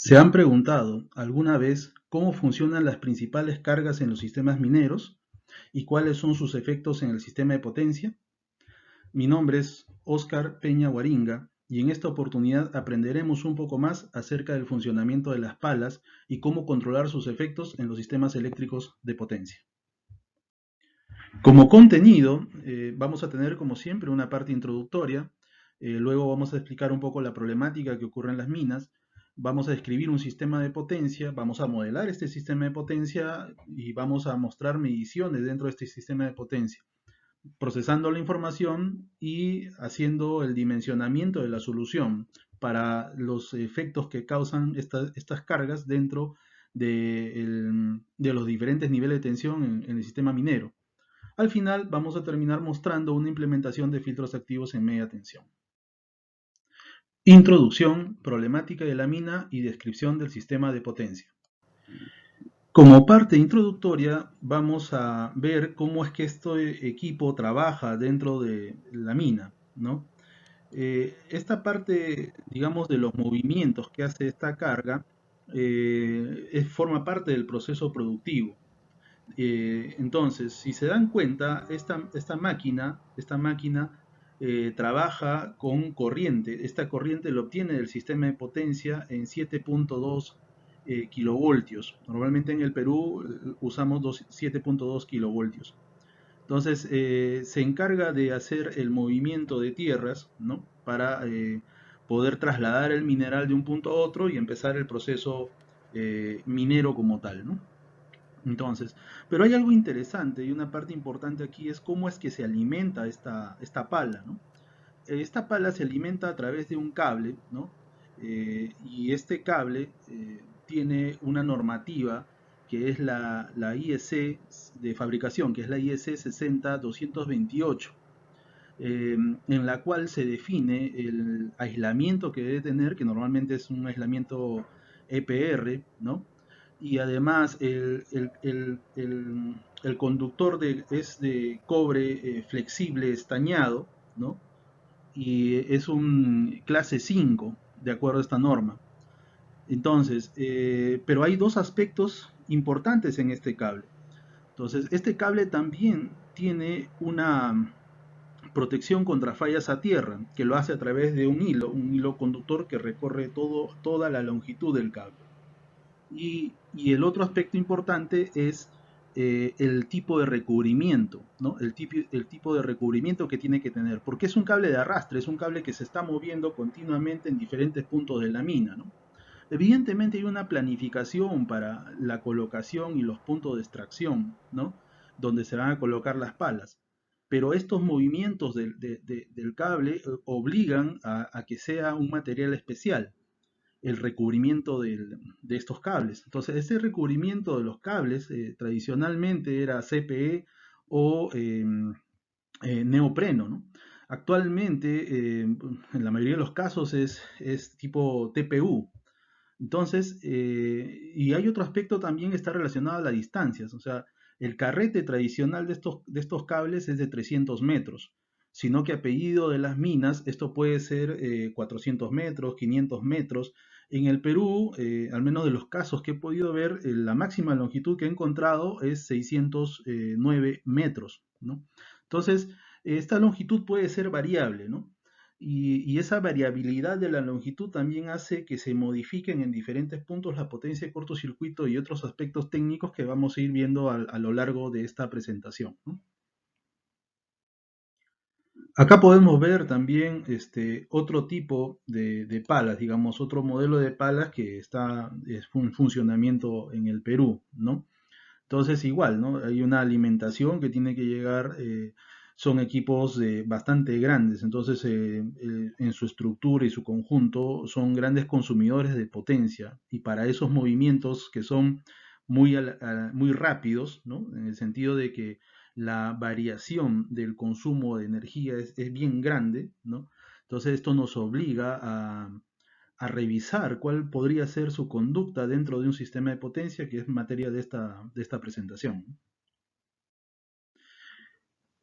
¿Se han preguntado alguna vez cómo funcionan las principales cargas en los sistemas mineros y cuáles son sus efectos en el sistema de potencia? Mi nombre es Óscar Peña Guaringa y en esta oportunidad aprenderemos un poco más acerca del funcionamiento de las palas y cómo controlar sus efectos en los sistemas eléctricos de potencia. Como contenido, vamos a tener como siempre una parte introductoria, luego vamos a explicar un poco la problemática que ocurre en las minas, vamos a describir un sistema de potencia, vamos a modelar este sistema de potencia y vamos a mostrar mediciones dentro de este sistema de potencia, procesando la información y haciendo el dimensionamiento de la solución para los efectos que causan estas cargas dentro de los diferentes niveles de tensión en el sistema minero. Al final vamos a terminar mostrando una implementación de filtros activos en media tensión. Introducción, problemática de la mina y descripción del sistema de potencia. Como parte introductoria vamos a ver cómo es que este equipo trabaja dentro de la mina, ¿no? Esta parte, digamos, de los movimientos que hace esta carga forma parte del proceso productivo. Entonces, si se dan cuenta, esta máquina trabaja con corriente. Esta corriente lo obtiene del sistema de potencia en 7.2 kilovoltios. Normalmente en el Perú usamos 7.2 kilovoltios. Entonces, se encarga de hacer el movimiento de tierras, ¿no? Para poder trasladar el mineral de un punto a otro y empezar el proceso minero como tal, ¿no? Entonces, pero hay algo interesante y una parte importante aquí es cómo es que se alimenta esta pala, ¿no? Esta pala se alimenta a través de un cable, ¿no? Y este cable tiene una normativa que es la IEC de fabricación, que es la IEC 60228, en la cual se define el aislamiento que debe tener, que normalmente es un aislamiento EPR, ¿no? Y además el conductor es de cobre flexible estañado, ¿no? Y es un clase 5 de acuerdo a esta norma. Entonces, pero hay dos aspectos importantes en este cable. Entonces, este cable también tiene una protección contra fallas a tierra, que lo hace a través de un hilo conductor que recorre toda la longitud del cable. Y el otro aspecto importante es el tipo de recubrimiento, ¿no? El tipo de recubrimiento que tiene que tener, porque es un cable de arrastre, es un cable que se está moviendo continuamente en diferentes puntos de la mina, ¿no? Evidentemente hay una planificación para la colocación y los puntos de extracción, ¿no? Donde se van a colocar las palas. Pero estos movimientos del cable obligan a que sea un material especial el recubrimiento de estos cables. Entonces, ese recubrimiento de los cables tradicionalmente era CPE o neopreno, ¿no? Actualmente, en la mayoría de los casos es tipo TPU. Entonces, y hay otro aspecto también que está relacionado a las distancias. O sea, el carrete tradicional de estos cables es de 300 metros, sino que a pedido de las minas, esto puede ser 400 metros, 500 metros. En el Perú, al menos de los casos que he podido ver, la máxima longitud que he encontrado es 609 metros, ¿no? Entonces, esta longitud puede ser variable, ¿no? Y esa variabilidad de la longitud también hace que se modifiquen en diferentes puntos la potencia de cortocircuito y otros aspectos técnicos que vamos a ir viendo a lo largo de esta presentación, ¿no? Acá podemos ver también otro tipo de palas, digamos, otro modelo de palas que está en funcionamiento en el Perú, ¿no? Entonces, igual, ¿no? Hay una alimentación que tiene que llegar, son equipos bastante grandes, entonces en su estructura y su conjunto son grandes consumidores de potencia y para esos movimientos que son muy rápidos, ¿no? En el sentido de que la variación del consumo de energía es bien grande, ¿no? Entonces esto nos obliga a revisar cuál podría ser su conducta dentro de un sistema de potencia, que es materia de esta presentación.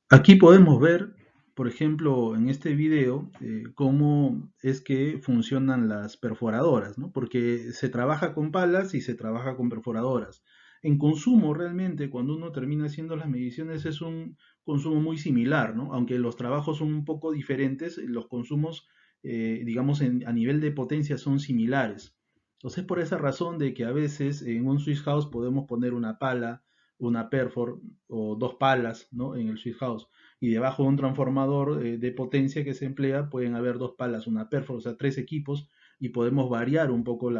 Aquí podemos ver por ejemplo, en este video, cómo es que funcionan las perforadoras, ¿no? Porque se trabaja con palas y se trabaja con perforadoras. En consumo, realmente, cuando uno termina haciendo las mediciones, es un consumo muy similar, ¿no? Aunque los trabajos son un poco diferentes, los consumos, digamos, a nivel de potencia son similares. Entonces, por esa razón de que a veces en un switch house podemos poner una pala, una perfor o dos palas, ¿no? En el switch house y debajo de un transformador de potencia que se emplea pueden haber dos palas, una pérfora, o sea, tres equipos y podemos variar un poco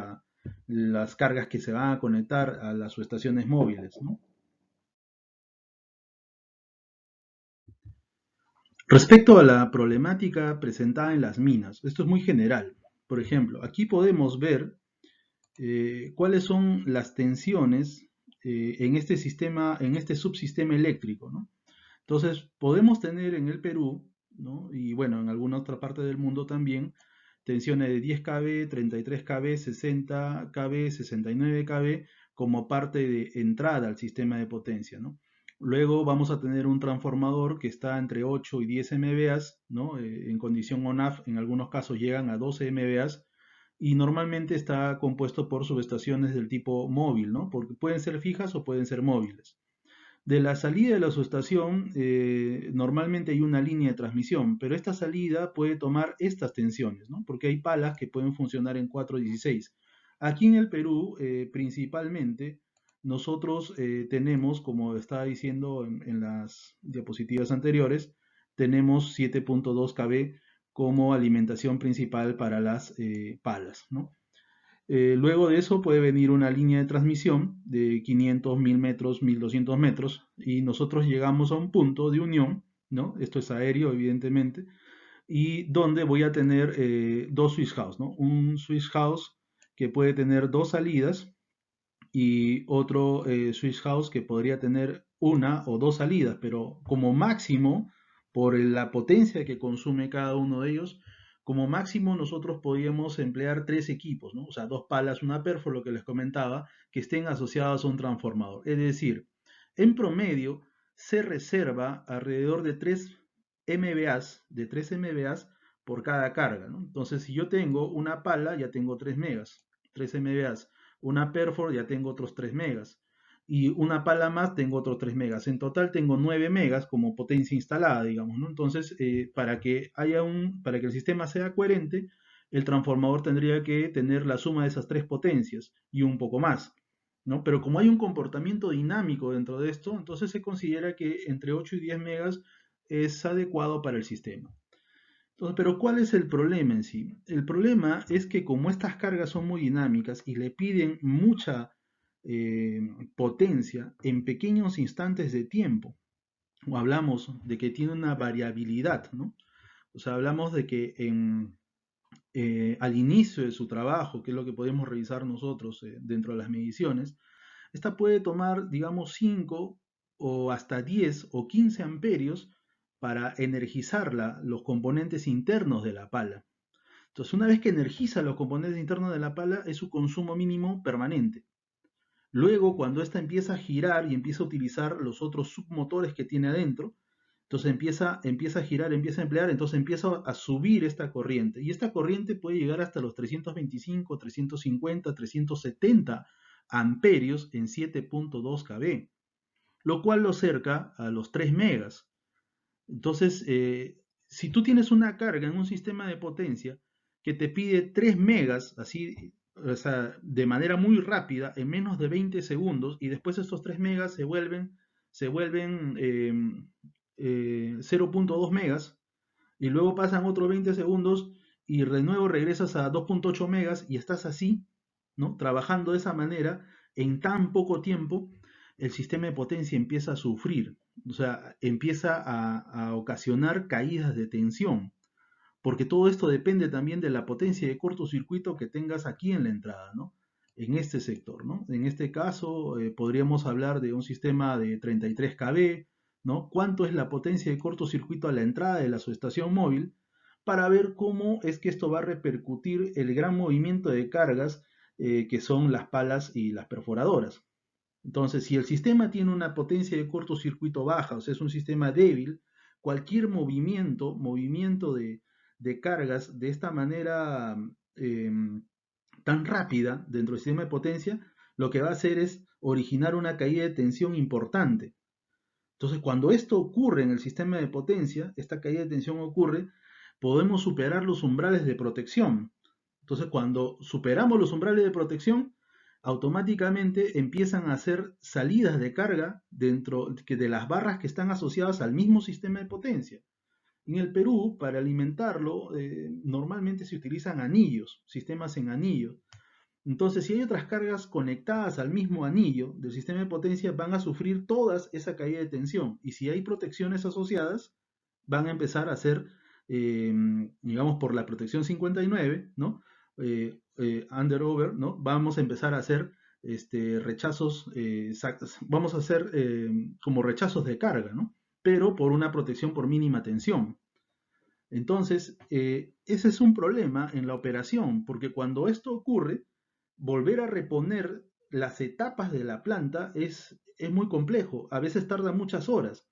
las cargas que se van a conectar a las subestaciones móviles, ¿no? Respecto a la problemática presentada en las minas, esto es muy general. Por ejemplo, aquí podemos ver cuáles son las tensiones en este sistema, en este subsistema eléctrico, ¿no? Entonces, podemos tener en el Perú, ¿no? Y bueno, en alguna otra parte del mundo también, tensiones de 10 kV, 33 kV, 60 kV, 69 kV como parte de entrada al sistema de potencia, ¿no? Luego vamos a tener un transformador que está entre 8 y 10 MVA, ¿no? En condición on-off, en algunos casos llegan a 12 MVA y normalmente está compuesto por subestaciones del tipo móvil, ¿no? Porque pueden ser fijas o pueden ser móviles. De la salida de la subestación, normalmente hay una línea de transmisión, pero esta salida puede tomar estas tensiones, ¿no? Porque hay palas que pueden funcionar en 416. Aquí en el Perú, principalmente, nosotros tenemos, como estaba diciendo en las diapositivas anteriores, tenemos 7.2 kV como alimentación principal para las palas, ¿no? Luego de eso puede venir una línea de transmisión de 500, 1000 metros, 1200 metros y nosotros llegamos a un punto de unión, ¿no? Esto es aéreo, evidentemente, y donde voy a tener dos switch house, ¿no? Un switch house que puede tener dos salidas y otro switch house que podría tener una o dos salidas, pero como máximo, por la potencia que consume cada uno de ellos, como máximo nosotros podríamos emplear tres equipos, ¿no? O sea, dos palas, una perfo, lo que les comentaba, que estén asociados a un transformador. Es decir, en promedio se reserva alrededor de 3 MVAs, de 3 MVAs por cada carga, ¿no? Entonces, si yo tengo una pala, ya tengo 3 megas, 3 MVAs. Una perfor ya tengo otros 3 megas y una pala más tengo otros 3 megas. En total tengo 9 megas como potencia instalada, digamos, ¿no? Entonces, para que el sistema sea coherente, el transformador tendría que tener la suma de esas tres potencias y un poco más, ¿no? Pero como hay un comportamiento dinámico dentro de esto, entonces se considera que entre 8 y 10 megas es adecuado para el sistema. Entonces, pero ¿cuál es el problema en sí? El problema es que como estas cargas son muy dinámicas y le piden mucha eh, potencia en pequeños instantes de tiempo, o hablamos de que tiene una variabilidad, ¿no? O sea, hablamos de que al inicio de su trabajo, que es lo que podemos revisar nosotros dentro de las mediciones, esta puede tomar, digamos, 5 o hasta 10 o 15 amperios para energizar los componentes internos de la pala. Entonces, una vez que energiza los componentes internos de la pala, es su consumo mínimo permanente. Luego, cuando esta empieza a girar y empieza a utilizar los otros submotores que tiene adentro, entonces empieza a girar, empieza a emplear, entonces empieza a subir esta corriente. Y esta corriente puede llegar hasta los 325, 350, 370 amperios en 7.2 kV, lo cual lo acerca a los 3 megas. Entonces, si tú tienes una carga en un sistema de potencia que te pide 3 megas, así, o sea, de manera muy rápida, en menos de 20 segundos, y después estos 3 megas se vuelven 0.2 megas, y luego pasan otros 20 segundos, y de nuevo regresas a 2.8 megas, y estás así, ¿no? Trabajando de esa manera, en tan poco tiempo, el sistema de potencia empieza a sufrir, o sea, empieza a ocasionar caídas de tensión, porque todo esto depende también de la potencia de cortocircuito que tengas aquí en la entrada, ¿no? En este sector, ¿no? En este caso, podríamos hablar de un sistema de 33 kV, ¿no? ¿Cuánto es la potencia de cortocircuito a la entrada de la subestación móvil? Para ver cómo es que esto va a repercutir el gran movimiento de cargas que son las palas y las perforadoras. Entonces, si el sistema tiene una potencia de cortocircuito baja, o sea, es un sistema débil, cualquier movimiento de cargas de esta manera tan rápida dentro del sistema de potencia, lo que va a hacer es originar una caída de tensión importante. Entonces, cuando esto ocurre en el sistema de potencia, esta caída de tensión ocurre, podemos superar los umbrales de protección. Entonces, cuando superamos los umbrales de protección, automáticamente empiezan a hacer salidas de carga dentro de las barras que están asociadas al mismo sistema de potencia. En el Perú, para alimentarlo, normalmente se utilizan anillos, sistemas en anillo. Entonces, si hay otras cargas conectadas al mismo anillo del sistema de potencia, van a sufrir todas esa caída de tensión. Y si hay protecciones asociadas, van a empezar a hacer, digamos, por la protección 59, ¿no? Under-over, ¿no? Vamos a empezar a hacer rechazos, vamos a hacer como rechazos de carga, ¿no? Pero por una protección por mínima tensión. Entonces, ese es un problema en la operación, porque cuando esto ocurre, volver a reponer las etapas de la planta es muy complejo, a veces tarda muchas horas,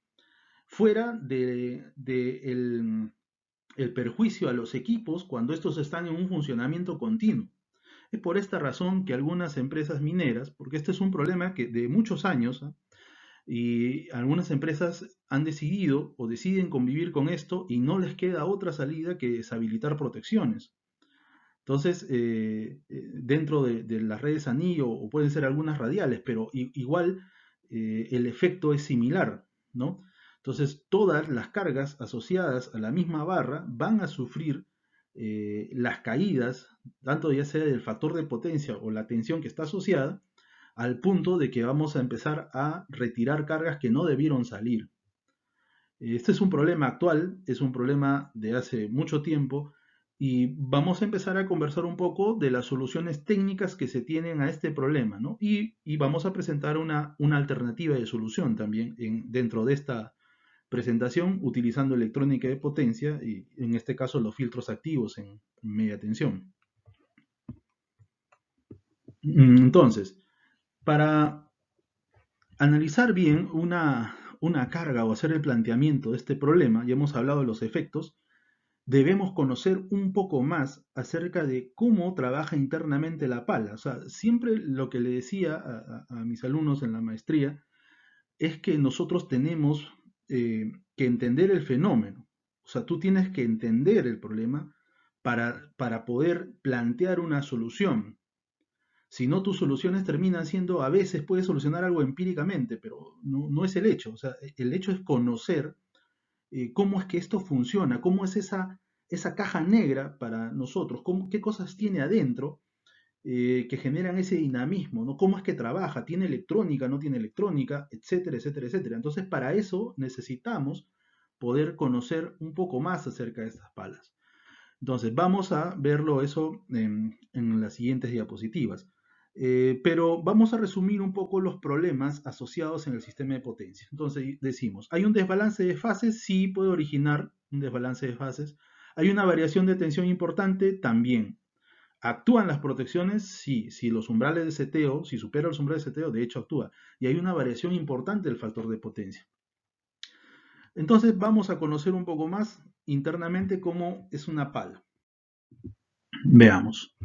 fuera el perjuicio a los equipos cuando estos están en un funcionamiento continuo. Es por esta razón que algunas empresas mineras, porque este es un problema que de muchos años, ¿eh? Y algunas empresas han decidido o deciden convivir con esto y no les queda otra salida que deshabilitar protecciones. Entonces, dentro de las redes anillo o pueden ser algunas radiales, pero igual el efecto es similar, ¿no? Entonces, todas las cargas asociadas a la misma barra van a sufrir las caídas, tanto ya sea del factor de potencia o la tensión que está asociada, al punto de que vamos a empezar a retirar cargas que no debieron salir. Este es un problema actual, es un problema de hace mucho tiempo y vamos a empezar a conversar un poco de las soluciones técnicas que se tienen a este problema, ¿no? Y vamos a presentar una alternativa de solución también dentro de esta presentación utilizando electrónica de potencia y en este caso los filtros activos en media tensión. Entonces, para analizar bien una carga o hacer el planteamiento de este problema, ya hemos hablado de los efectos, debemos conocer un poco más acerca de cómo trabaja internamente la pala. O sea, siempre lo que le decía a mis alumnos en la maestría es que nosotros tenemos que entender el fenómeno. O sea, tú tienes que entender el problema para poder plantear una solución. Si no, tus soluciones terminan siendo, a veces puedes solucionar algo empíricamente, pero no es el hecho. O sea, el hecho es conocer cómo es que esto funciona, cómo es esa caja negra para nosotros, qué cosas tiene adentro que generan ese dinamismo, ¿no? Cómo es que trabaja, tiene electrónica, no tiene electrónica, etcétera, etcétera, etcétera. Entonces, para eso necesitamos poder conocer un poco más acerca de estas palas. Entonces, vamos a verlo eso en las siguientes diapositivas. Pero vamos a resumir un poco los problemas asociados en el sistema de potencia. Entonces, decimos, ¿hay un desbalance de fases? Sí, puede originar un desbalance de fases. ¿Hay una variación de tensión importante? También. ¿Actúan las protecciones? Sí. Si los umbrales de seteo, si supera los umbrales de seteo, de hecho actúa. Y hay una variación importante del factor de potencia. Entonces, vamos a conocer un poco más internamente cómo es una pala. Veamos.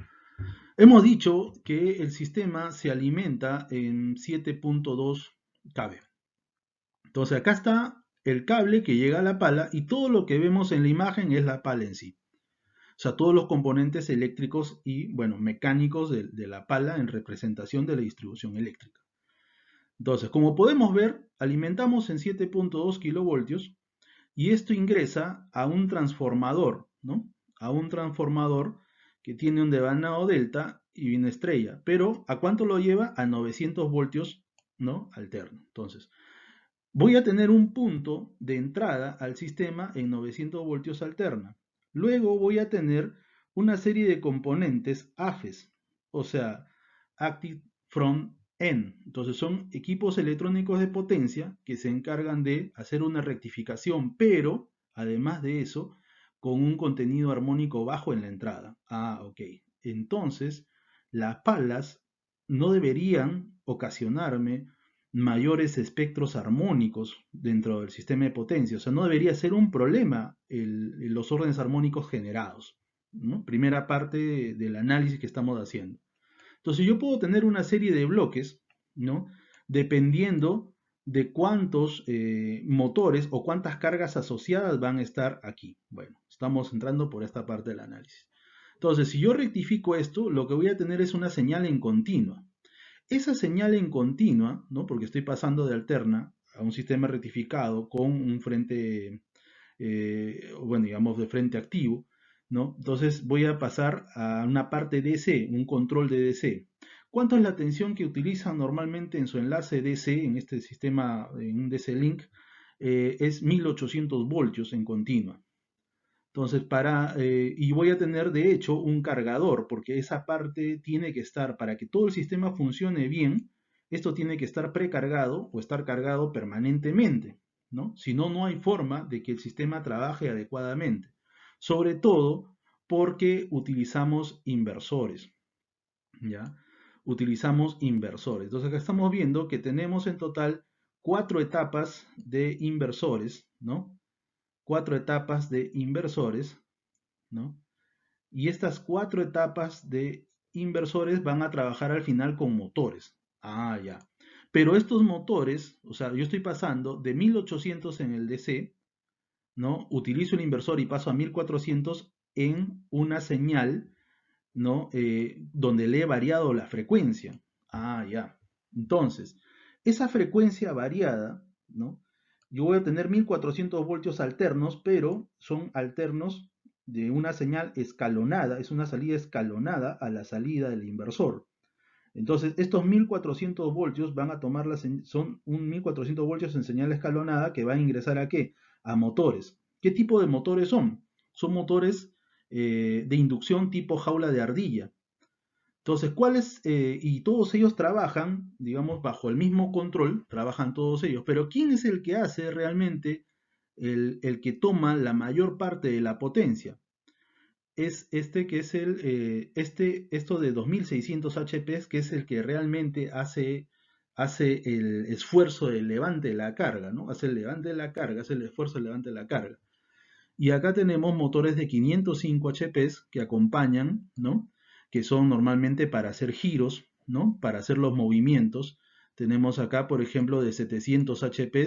Hemos dicho que el sistema se alimenta en 7.2 kV. Entonces acá está el cable que llega a la pala y todo lo que vemos en la imagen es la pala en sí. O sea, todos los componentes eléctricos y, bueno, mecánicos de la pala en representación de la distribución eléctrica. Entonces, como podemos ver, alimentamos en 7.2 kilovoltios y esto ingresa a un transformador, ¿no? A un transformador que tiene un devanado delta y una estrella, pero ¿a cuánto lo lleva? A 900 voltios, ¿no? Alterno. Entonces, voy a tener un punto de entrada al sistema en 900 voltios alterna. Luego voy a tener una serie de componentes AFES, o sea, Active Front End. Entonces son equipos electrónicos de potencia que se encargan de hacer una rectificación, pero además de eso, con un contenido armónico bajo en la entrada. Ah, ok. Entonces, las palas no deberían ocasionarme mayores espectros armónicos dentro del sistema de potencia. O sea, no debería ser un problema los órdenes armónicos generados, ¿no? Primera parte del análisis que estamos haciendo. Entonces yo puedo tener una serie de bloques, ¿no? Dependiendo de cuántos motores o cuántas cargas asociadas van a estar aquí. Bueno, estamos entrando por esta parte del análisis. Entonces, si yo rectifico esto, lo que voy a tener es una señal en continua. Esa señal en continua, ¿no? Porque estoy pasando de alterna a un sistema rectificado con un frente, bueno, digamos de frente activo, ¿no? Entonces voy a pasar a una parte DC, un control de DC. ¿Cuánto es la tensión que utilizan normalmente en su enlace DC, en este sistema, en un DC Link? Es 1800 voltios en continua. Entonces, y voy a tener de hecho un cargador, porque esa parte tiene que estar, para que todo el sistema funcione bien, esto tiene que estar precargado o estar cargado permanentemente, ¿no? Si no, no hay forma de que el sistema trabaje adecuadamente. Sobre todo porque utilizamos inversores, ¿ya? Utilizamos inversores. Entonces, acá estamos viendo que tenemos en total 4 etapas de inversores, ¿no? 4 etapas de inversores, ¿no? Y estas 4 etapas de inversores van a trabajar al final con motores. Ah, ya. Pero estos motores, o sea, yo estoy pasando de 1800 en el DC, ¿no? Utilizo el inversor y paso a 1400 en una señal, ¿no? Donde le he variado la frecuencia. Ah, ya. Entonces, esa frecuencia variada, ¿no? Yo voy a tener 1400 voltios alternos, pero son alternos de una señal escalonada, es una salida escalonada a la salida del inversor. Entonces, estos 1400 voltios van a tomar son un 1400 voltios en señal escalonada que va a ingresar a qué? A motores. ¿Qué tipo de motores son? Son motores de inducción tipo jaula de ardilla. Entonces, ¿cuáles? Y todos ellos trabajan, digamos, bajo el mismo control, trabajan todos ellos, pero ¿quién es el que hace realmente el que toma la mayor parte de la potencia? Es este que es esto de 2600 HP, que es el que realmente hace el esfuerzo del levante de la carga, ¿no? Hace el levante de la carga, hace el esfuerzo del levante de la carga. Y acá tenemos motores de 505 HP que acompañan, ¿no? Que son normalmente para hacer giros, ¿no? Para hacer los movimientos. Tenemos acá, por ejemplo, de 700 HP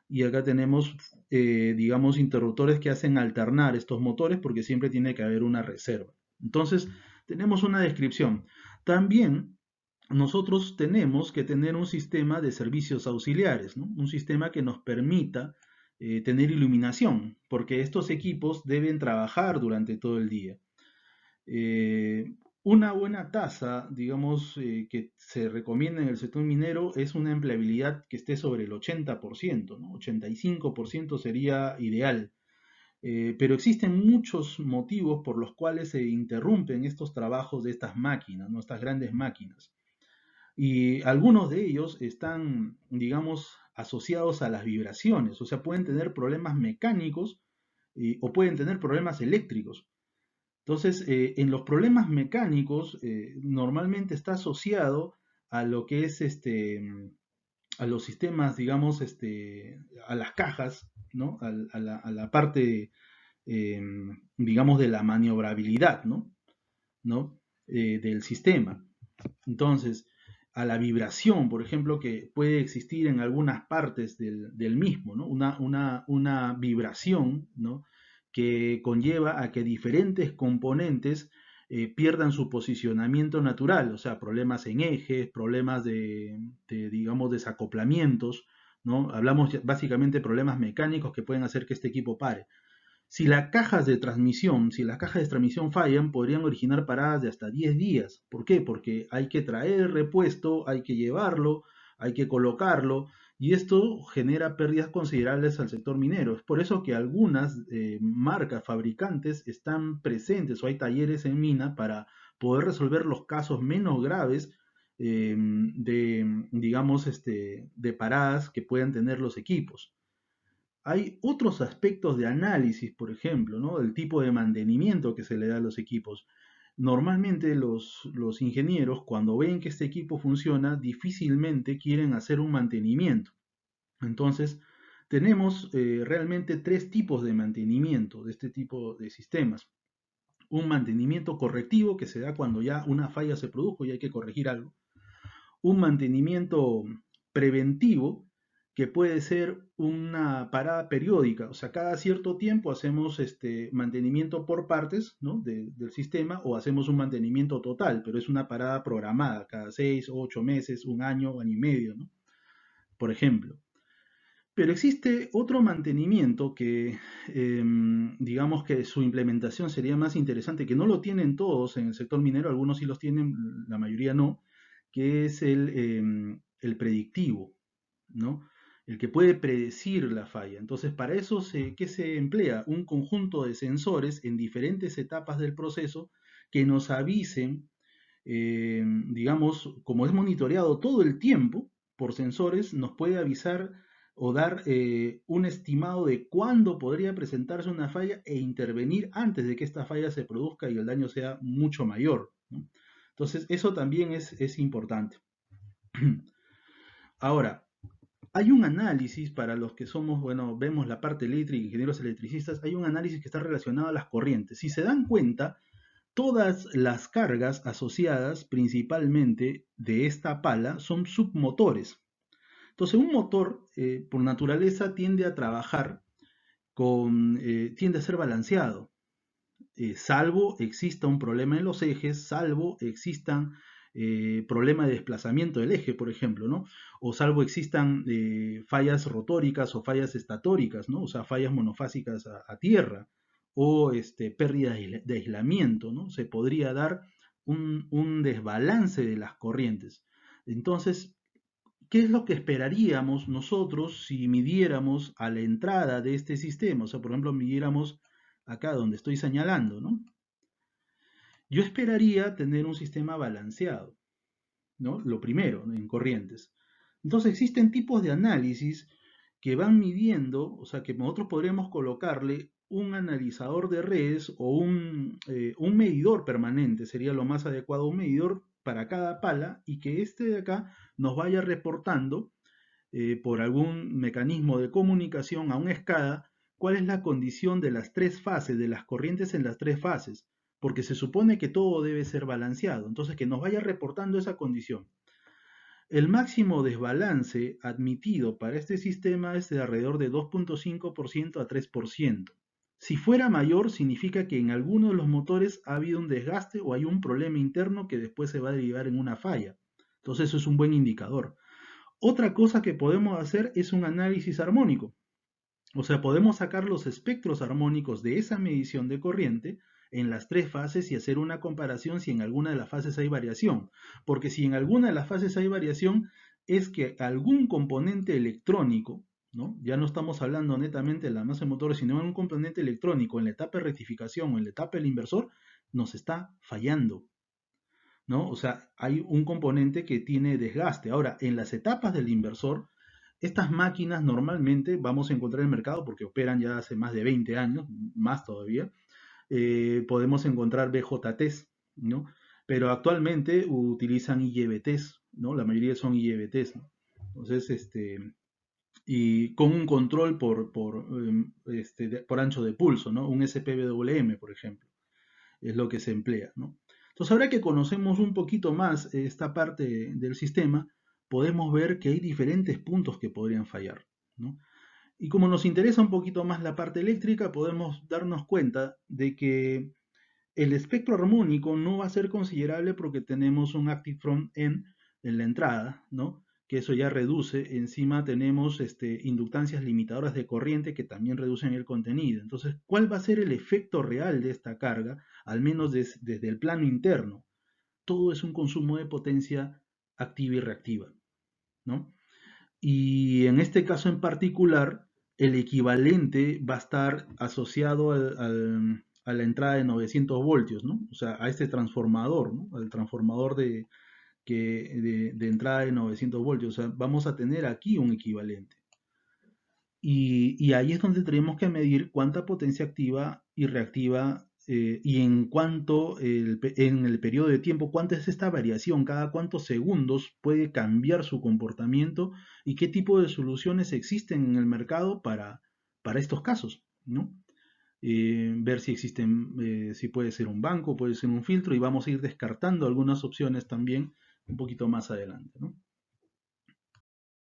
y acá tenemos, digamos, interruptores que hacen alternar estos motores porque siempre tiene que haber una reserva. Entonces, tenemos una descripción. También nosotros tenemos que tener un sistema de servicios auxiliares, ¿no? Un sistema que nos permita tener iluminación, porque estos equipos deben trabajar durante todo el día. Eh, una buena tasa, digamos, que se recomienda en el sector minero es una empleabilidad que esté sobre el 80%, ¿no? 85% sería ideal. Pero existen muchos motivos por los cuales se interrumpen estos trabajos de estas máquinas, ¿no? Estas grandes máquinas. Y algunos de ellos están, digamos, asociados a las vibraciones, o sea, pueden tener problemas mecánicos o pueden tener problemas eléctricos. Entonces, en los problemas mecánicos, normalmente está asociado a lo que es a los sistemas, digamos, a las cajas, ¿no? A la parte, eh, digamos, de la maniobrabilidad, ¿no? ¿No? Del sistema. Entonces, a la vibración, por ejemplo, que puede existir en algunas partes del mismo, ¿no? Una vibración, ¿no? Que conlleva a que diferentes componentes pierdan su posicionamiento natural, o sea, problemas en ejes, problemas digamos, desacoplamientos, ¿no? Hablamos básicamente de problemas mecánicos que pueden hacer que este equipo pare. Si las cajas de transmisión fallan, podrían originar paradas de hasta 10 días. ¿Por qué? Porque hay que traer el repuesto, hay que llevarlo, hay que colocarlo, y esto genera pérdidas considerables al sector minero. Es por eso que algunas marcas, fabricantes, están presentes o hay talleres en mina para poder resolver los casos menos graves digamos, de paradas que puedan tener los equipos. Hay otros aspectos de análisis, por ejemplo, ¿no? El tipo de mantenimiento que se le da a los equipos. Normalmente los ingenieros, cuando ven que este equipo funciona, difícilmente quieren hacer un mantenimiento. Entonces, tenemos realmente tres tipos de mantenimiento de este tipo de sistemas. Un mantenimiento correctivo que se da cuando ya una falla se produjo y hay que corregir algo. Un mantenimiento preventivo que puede ser una parada periódica, o sea, cada cierto tiempo hacemos mantenimiento por partes, ¿no? Del sistema, o hacemos un mantenimiento total, pero es una parada programada cada 6, 8 meses, un año, año y medio, ¿no? Por ejemplo. Pero existe otro mantenimiento que, digamos que su implementación sería más interesante, que no lo tienen todos en el sector minero, algunos sí los tienen, la mayoría no, que es el predictivo, ¿no? El que puede predecir la falla. Entonces, para eso, ¿qué se emplea? Un conjunto de sensores en diferentes etapas del proceso que nos avisen, digamos, como es monitoreado todo el tiempo por sensores, nos puede avisar o dar un estimado de cuándo podría presentarse una falla e intervenir antes de que esta falla se produzca y el daño sea mucho mayor, ¿no? Entonces, eso también es importante. Ahora, hay un análisis para los que somos, bueno, vemos la parte eléctrica, ingenieros electricistas, hay un análisis que está relacionado a las corrientes. Si se dan cuenta, todas las cargas asociadas principalmente de esta pala son submotores. Entonces, un motor, por naturaleza, tiende a trabajar tiende a ser balanceado, salvo exista un problema en los ejes, salvo existan problemas de desplazamiento del eje, por ejemplo, ¿no? O salvo existan fallas rotóricas o fallas estatóricas, ¿no? O sea, fallas monofásicas a tierra, o pérdida de aislamiento, ¿no? Se podría dar un desbalance de las corrientes. Entonces, ¿qué es lo que esperaríamos nosotros si midiéramos a la entrada de este sistema? O sea, por ejemplo, midiéramos acá donde estoy señalando, ¿no? Yo esperaría tener un sistema balanceado, ¿no? Lo primero, ¿no? En corrientes. Entonces existen tipos de análisis que van midiendo, o sea, que nosotros podríamos colocarle un analizador de redes o un medidor permanente, sería lo más adecuado, un medidor para cada pala y que este de acá nos vaya reportando por algún mecanismo de comunicación a un SCADA cuál es la condición de las tres fases, de las corrientes en las tres fases, porque se supone que todo debe ser balanceado, entonces que nos vaya reportando esa condición. El máximo desbalance admitido para este sistema es de alrededor de 2.5% a 3%. Si fuera mayor, significa que en alguno de los motores ha habido un desgaste o hay un problema interno que después se va a derivar en una falla. Entonces eso es un buen indicador. Otra cosa que podemos hacer es un análisis armónico. O sea, podemos sacar los espectros armónicos de esa medición de corriente en las tres fases y hacer una comparación si en alguna de las fases hay variación. Porque si en alguna de las fases hay variación, es que algún componente electrónico, ¿no? Ya no estamos hablando netamente de la masa de motores, sino de un componente electrónico en la etapa de rectificación o en la etapa del inversor, nos está fallando, ¿no? O sea, hay un componente que tiene desgaste. Ahora, en las etapas del inversor, estas máquinas normalmente vamos a encontrar en el mercado porque operan ya hace más de 20 años, más todavía. Podemos encontrar BJTs, ¿no? Pero actualmente utilizan IGBTs, ¿no? La mayoría son IGBTs, ¿no? Entonces, y con un control por ancho de pulso, ¿no? Un SPWM, por ejemplo, es lo que se emplea, ¿no? Entonces, ahora que conocemos un poquito más esta parte del sistema, podemos ver que hay diferentes puntos que podrían fallar, ¿no? Y como nos interesa un poquito más la parte eléctrica, podemos darnos cuenta de que el espectro armónico no va a ser considerable porque tenemos un active front end en la entrada, ¿no? Que eso ya reduce. Encima tenemos inductancias limitadoras de corriente que también reducen el contenido. Entonces, ¿cuál va a ser el efecto real de esta carga? Al menos desde el plano interno. Todo es un consumo de potencia activa y reactiva, ¿no? Y en este caso en particular, el equivalente va a estar asociado a la entrada de 900 voltios, ¿no? O sea, a este transformador, ¿no? Al transformador de entrada de 900 voltios. O sea, vamos a tener aquí un equivalente. Y ahí es donde tenemos que medir cuánta potencia activa y reactiva y en el periodo de tiempo, cuánto es esta variación, cada cuántos segundos puede cambiar su comportamiento y qué tipo de soluciones existen en el mercado para estos casos, ¿no? Ver si existen, si puede ser un banco, puede ser un filtro, y vamos a ir descartando algunas opciones también un poquito más adelante, ¿no?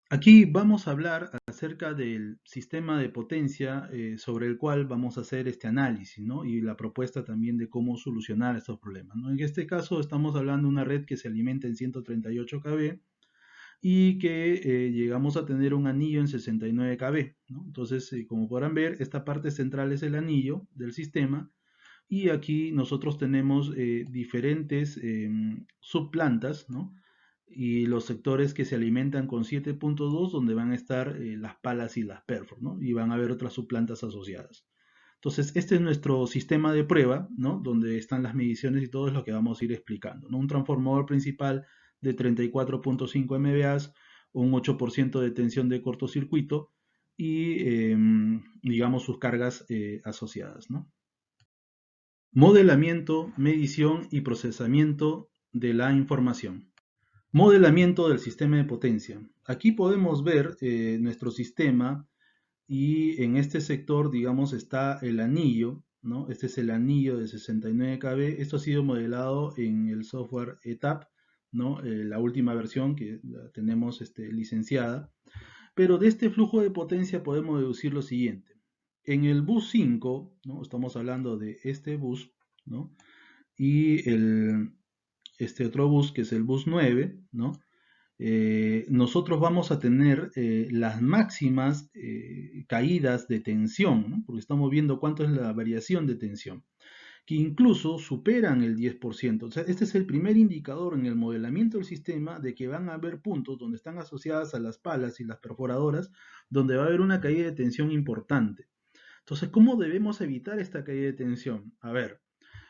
Aquí vamos a hablar acerca del sistema de potencia sobre el cual vamos a hacer este análisis, ¿no? Y la propuesta también de cómo solucionar estos problemas, ¿no? En este caso estamos hablando de una red que se alimenta en 138 kV y que llegamos a tener un anillo en 69 kV, ¿no? Entonces, como podrán ver, esta parte central es el anillo del sistema, y aquí nosotros tenemos diferentes subplantas, ¿no? Y los sectores que se alimentan con 7.2, donde van a estar las palas y las perfor, ¿no? Y van a haber otras subplantas asociadas. Entonces, este es nuestro sistema de prueba, ¿no? Donde están las mediciones y todo es lo que vamos a ir explicando, ¿no? Un transformador principal de 34.5 MVA, un 8% de tensión de cortocircuito y, digamos, sus cargas asociadas, ¿no? Modelamiento, medición y procesamiento de la información. Modelamiento del sistema de potencia. Aquí podemos ver nuestro sistema, y en este sector, digamos, está el anillo, ¿no? Este es el anillo de 69 kV. Esto ha sido modelado en el software ETAP, ¿no? La última versión que la tenemos licenciada. Pero de este flujo de potencia podemos deducir lo siguiente. En el bus 5, ¿no? Estamos hablando de este bus, ¿no? Y este otro bus, que es el bus 9, ¿no? Nosotros vamos a tener las máximas caídas de tensión, ¿no? Porque estamos viendo cuánto es la variación de tensión, que incluso superan el 10%. O sea, este es el primer indicador en el modelamiento del sistema de que van a haber puntos donde están asociadas a las palas y las perforadoras, donde va a haber una caída de tensión importante. Entonces, ¿cómo debemos evitar esta caída de tensión? A ver,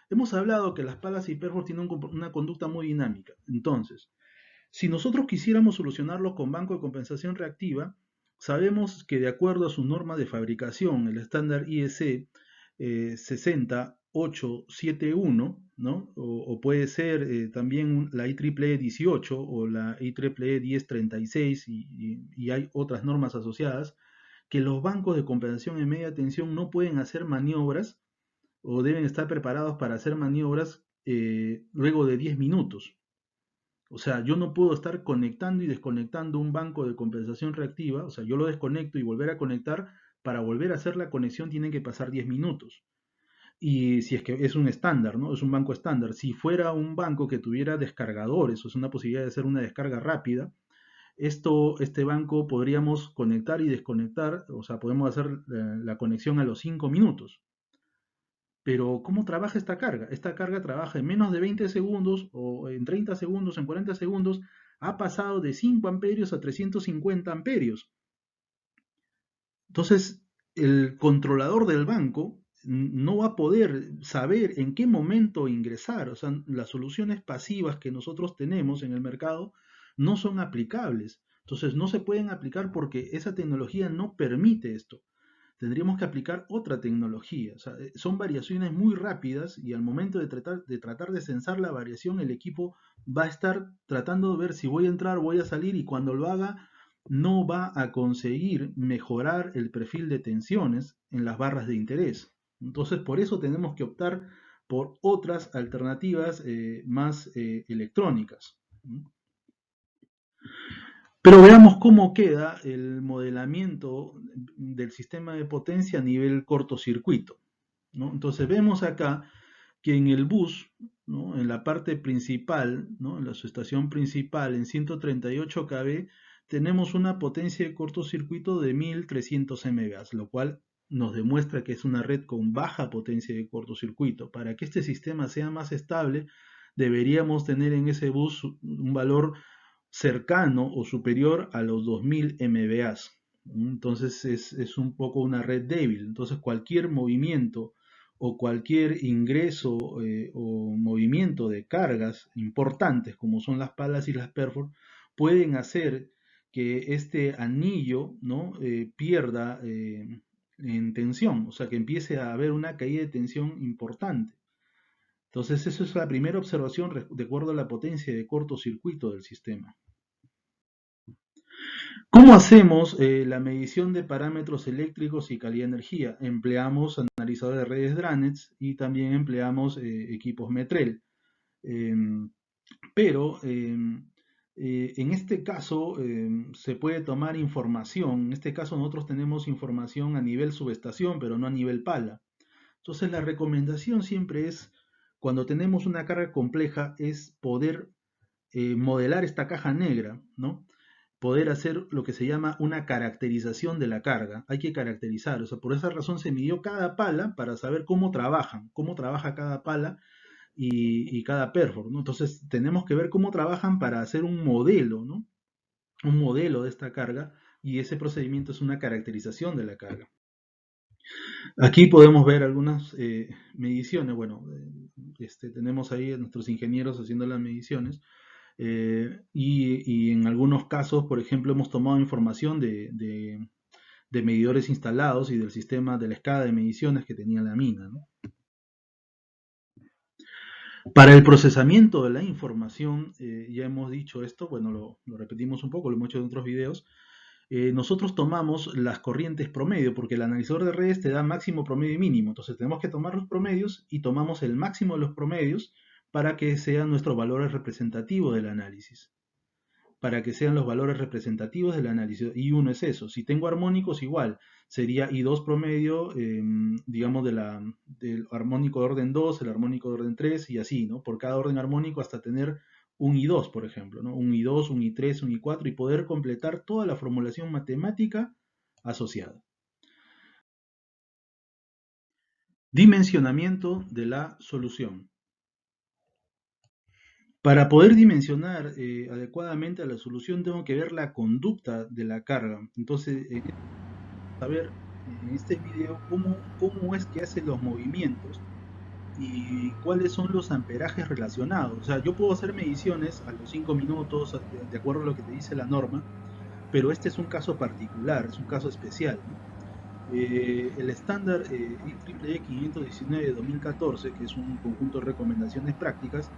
hemos hablado que las palas y perforos tienen una conducta muy dinámica. Entonces, si nosotros quisiéramos solucionarlo con banco de compensación reactiva, sabemos que de acuerdo a su norma de fabricación, el estándar IEC 60871, ¿no? O puede ser también la IEEE 18 o la IEEE 1036, y hay otras normas asociadas, que los bancos de compensación en media tensión no pueden hacer maniobras o deben estar preparados para hacer maniobras luego de 10 minutos. O sea, yo no puedo estar conectando y desconectando un banco de compensación reactiva. O sea, yo lo desconecto y volver a conectar. Para volver a hacer la conexión tienen que pasar 10 minutos. Y si es que es un estándar, ¿no? Es un banco estándar. Si fuera un banco que tuviera descargadores, o sea, una posibilidad de hacer una descarga rápida, este banco podríamos conectar y desconectar, o sea, podemos hacer la conexión a los 5 minutos. Pero ¿cómo trabaja esta carga? Esta carga trabaja en menos de 20 segundos, o en 30 segundos, en 40 segundos. Ha pasado de 5 amperios a 350 amperios. Entonces, el controlador del banco no va a poder saber en qué momento ingresar. O sea, las soluciones pasivas que nosotros tenemos en el mercado no son aplicables. Entonces, no se pueden aplicar porque esa tecnología no permite esto. Tendríamos que aplicar otra tecnología. O sea, son variaciones muy rápidas, y al momento de tratar de censar la variación, el equipo va a estar tratando de ver si voy a entrar, voy a salir, y cuando lo haga no va a conseguir mejorar el perfil de tensiones en las barras de interés. Entonces, por eso tenemos que optar por otras alternativas más electrónicas. Pero veamos cómo queda el modelamiento del sistema de potencia a nivel cortocircuito, ¿no? Entonces vemos acá que en el bus, ¿no? En la parte principal, ¿no? En la subestación principal, en 138 kV, tenemos una potencia de cortocircuito de 1300 MVA, lo cual nos demuestra que es una red con baja potencia de cortocircuito. Para que este sistema sea más estable, deberíamos tener en ese bus un valor cercano o superior a los 2000 MVA. Entonces es un poco una red débil. Entonces cualquier movimiento o cualquier ingreso o movimiento de cargas importantes, como son las palas y las perfor, pueden hacer que este anillo, ¿no? Pierda en tensión, o sea, que empiece a haber una caída de tensión importante. Entonces, eso es la primera observación de acuerdo a la potencia de cortocircuito del sistema. ¿Cómo hacemos la medición de parámetros eléctricos y calidad de energía? Empleamos analizadores de redes Dranets y también empleamos equipos Metrel. Em, pero en este caso se puede tomar información. En este caso nosotros tenemos información a nivel subestación, pero no a nivel pala. Entonces la recomendación siempre es, cuando tenemos una carga compleja, es poder modelar esta caja negra, ¿no? Poder hacer lo que se llama una caracterización de la carga. Hay que caracterizar, o sea, por esa razón se midió cada pala para saber cómo trabajan, cómo trabaja cada pala y cada perfor, ¿no? Entonces tenemos que ver cómo trabajan para hacer un modelo, ¿no? Un modelo de esta carga, y ese procedimiento es una caracterización de la carga. Aquí podemos ver algunas mediciones. Bueno, tenemos ahí a nuestros ingenieros haciendo las mediciones. Y en algunos casos, por ejemplo, hemos tomado información de medidores instalados y del sistema de la escala de mediciones que tenía la mina, ¿no? Para el procesamiento de la información, ya hemos dicho esto, bueno, lo repetimos un poco, lo hemos hecho en otros videos. Nosotros tomamos las corrientes promedio, porque el analizador de redes te da máximo, promedio y mínimo. Entonces tenemos que tomar los promedios y tomamos el máximo de los promedios para que sean nuestros valores representativos del análisis. Para que sean los valores representativos del análisis. Y uno es eso. Si tengo armónicos, igual. Sería I2 promedio, digamos, del armónico de orden 2, el armónico de orden 3 y así, ¿no? Por cada orden armónico hasta tener un I2, por ejemplo, ¿no? Un I2, un I3, un I4 y poder completar toda la formulación matemática asociada. Dimensionamiento de la solución. Para poder dimensionar adecuadamente a la solución tengo que ver la conducta de la carga. Entonces, saber en este video cómo es que hace los movimientos y cuáles son los amperajes relacionados. O sea, yo puedo hacer mediciones a los 5 minutos de acuerdo a lo que te dice la norma, pero este es un caso particular, es un caso especial, ¿no? El estándar IEEE 519 de 2014, que es un conjunto de recomendaciones prácticas,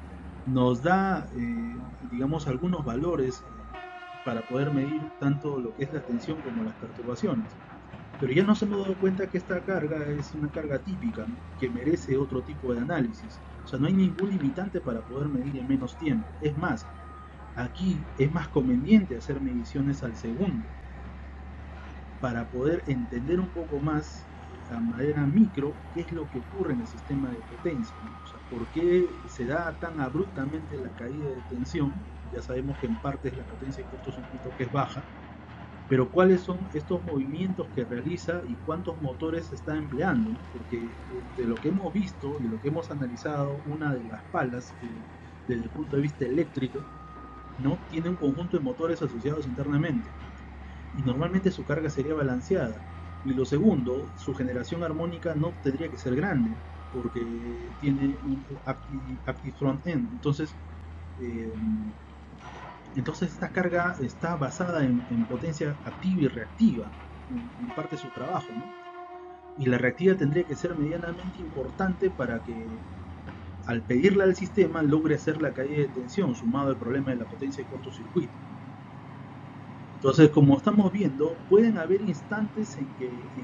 nos da, digamos, algunos valores para poder medir tanto lo que es la tensión como las perturbaciones. Pero ya nos hemos dado cuenta que esta carga es una carga típica, ¿no? Que merece otro tipo de análisis. O sea, no hay ningún limitante para poder medir en menos tiempo. Es más, aquí es más conveniente hacer mediciones al segundo para poder entender un poco más a manera micro qué es lo que ocurre en el sistema de potencia, ¿no? O sea, por qué se da tan abruptamente la caída de tensión. Ya sabemos que en parte es la potencia de cortocircuito que es baja, pero cuáles son estos movimientos que realiza y cuántos motores se está empleando, ¿no? Porque de lo que hemos visto y lo que hemos analizado, una de las palas, desde el punto de vista eléctrico, ¿no? Tiene un conjunto de motores asociados internamente y normalmente su carga sería balanceada. Y lo segundo, su generación armónica no tendría que ser grande porque tiene un active front end. Eh, entonces esta carga está basada en potencia activa y reactiva, en parte de su trabajo, ¿no? Y la reactiva tendría que ser medianamente importante para que al pedirla al sistema logre hacer la caída de tensión sumado al problema de la potencia de cortocircuito. Entonces, como estamos viendo, pueden haber instantes en